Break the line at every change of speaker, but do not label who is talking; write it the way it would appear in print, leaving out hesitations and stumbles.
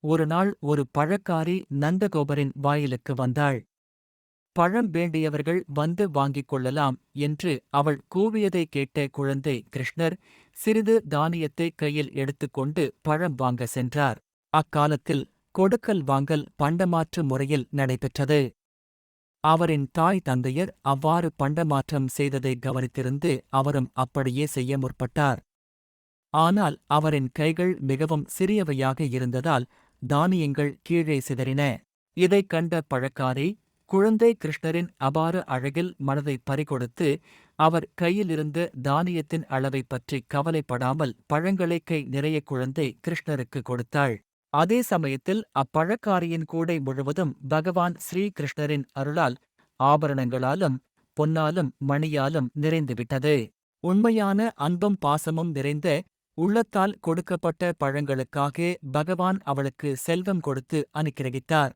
ஒருநாள் ஒரு பழக்காரி நந்தகோபரின் வாயிலுக்கு வந்தாள். பழம் வேண்டியவர்கள் வந்து வாங்கிக் கொள்ளலாம் என்று அவள் கூவியதை கேட்ட குழந்தை கிருஷ்ணர் சிறிது தானியத்தை கையில் எடுத்துக்கொண்டு பழம் வாங்க சென்றார். அக்காலத்தில் கொடுக்கல் வாங்கல் பண்டமாற்று முறையில் நடைபெற்றது. அவரின் தாய் தந்தையர் அவ்வாறு பண்டமாற்றம் செய்ததை கவனித்திருந்து அவரும் அப்படியே செய்ய முற்பட்டார். ஆனால் அவரின் கைகள் மிகவும் சிறியவையாக இருந்ததால் தானியங்கள் கீழே சிதறின. இதைக் கண்ட பழக்காரி குழந்தை கிருஷ்ணரின் அபார அழகில் மனதை பறிகொடுத்து அவர் கையிலிருந்த தானியத்தின் அளவைப் பற்றி கவலைப்படாமல் பழங்களை கை நிறைய குழந்தை கிருஷ்ணருக்கு கொடுத்தாள். அதே சமயத்தில் அப்பழக்காரியின் கூடை முழுவதும் பகவான் ஸ்ரீ கிருஷ்ணரின் அருளால் ஆபரணங்களாலும் பொன்னாலும் மணியாலும் நிறைந்துவிட்டது. உண்மையான அன்பும் பாசமும் நிறைந்த உள்ளத்தால் கொடுக்கப்பட்ட பழங்களுக்காக பகவான் அவளுக்கு செல்வம் கொடுத்து அனுக்கிரகித்தார்.